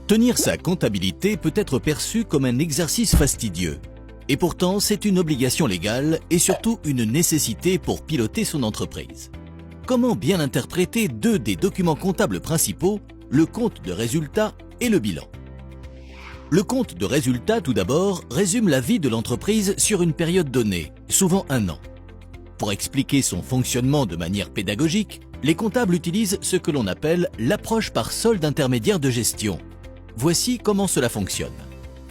Tenir sa comptabilité peut être perçu comme un exercice fastidieux. Et pourtant, c'est une obligation légale et surtout une nécessité pour piloter son entreprise. Comment bien interpréter deux des documents comptables principaux, le compte de résultat et le bilan? Le compte de résultat, tout d'abord, résume la vie de l'entreprise sur une période donnée, souvent un an. Pour expliquer son fonctionnement de manière pédagogique, les comptables utilisent ce que l'on appelle l'approche par solde intermédiaire de gestion. Voici comment cela fonctionne.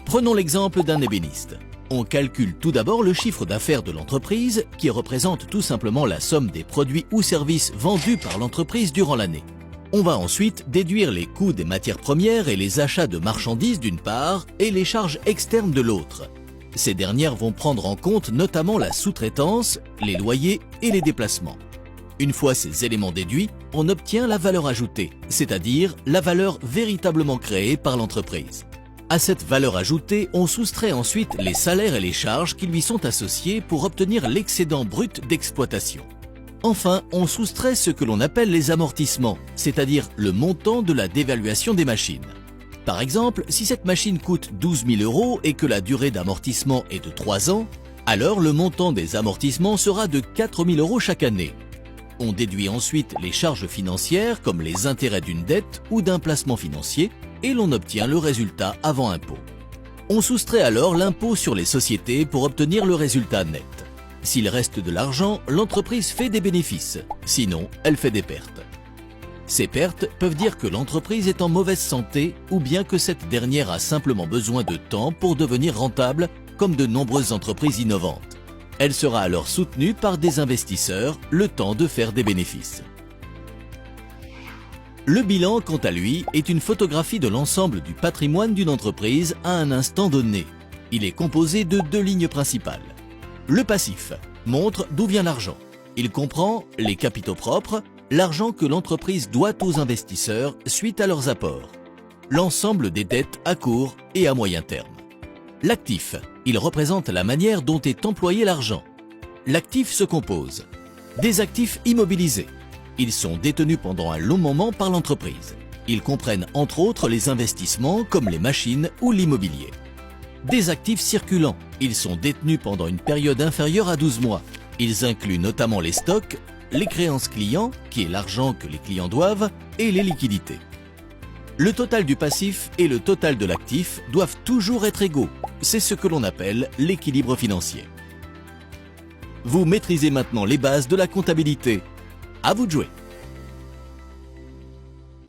Prenons l'exemple d'un ébéniste. On calcule tout d'abord le chiffre d'affaires de l'entreprise, qui représente tout simplement la somme des produits ou services vendus par l'entreprise durant l'année. On va ensuite déduire les coûts des matières premières et les achats de marchandises d'une part et les charges externes de l'autre. Ces dernières vont prendre en compte notamment la sous-traitance, les loyers et les déplacements. Une fois ces éléments déduits, on obtient la valeur ajoutée, c'est-à-dire la valeur véritablement créée par l'entreprise. À cette valeur ajoutée, on soustrait ensuite les salaires et les charges qui lui sont associés pour obtenir l'excédent brut d'exploitation. Enfin, on soustrait ce que l'on appelle les amortissements, c'est-à-dire le montant de la dévaluation des machines. Par exemple, si cette machine coûte 12 000 € et que la durée d'amortissement est de 3 ans, alors le montant des amortissements sera de 4 000 € chaque année. On déduit ensuite les charges financières comme les intérêts d'une dette ou d'un placement financier et l'on obtient le résultat avant impôt. On soustrait alors l'impôt sur les sociétés pour obtenir le résultat net. S'il reste de l'argent, l'entreprise fait des bénéfices, sinon elle fait des pertes. Ces pertes peuvent dire que l'entreprise est en mauvaise santé ou bien que cette dernière a simplement besoin de temps pour devenir rentable comme de nombreuses entreprises innovantes. Elle sera alors soutenue par des investisseurs le temps de faire des bénéfices. Le bilan, quant à lui, est une photographie de l'ensemble du patrimoine d'une entreprise à un instant donné. Il est composé de deux lignes principales. Le passif montre d'où vient l'argent. Il comprend les capitaux propres, l'argent que l'entreprise doit aux investisseurs suite à leurs apports, l'ensemble des dettes à court et à moyen terme. L'actif, il représente la manière dont est employé l'argent. L'actif se compose des actifs immobilisés. Ils sont détenus pendant un long moment par l'entreprise. Ils comprennent entre autres les investissements comme les machines ou l'immobilier. Des actifs circulants. Ils sont détenus pendant une période inférieure à 12 mois. Ils incluent notamment les stocks, les créances clients, qui est l'argent que les clients doivent, et les liquidités. Le total du passif et le total de l'actif doivent toujours être égaux. C'est ce que l'on appelle l'équilibre financier. Vous maîtrisez maintenant les bases de la comptabilité. À vous de jouer!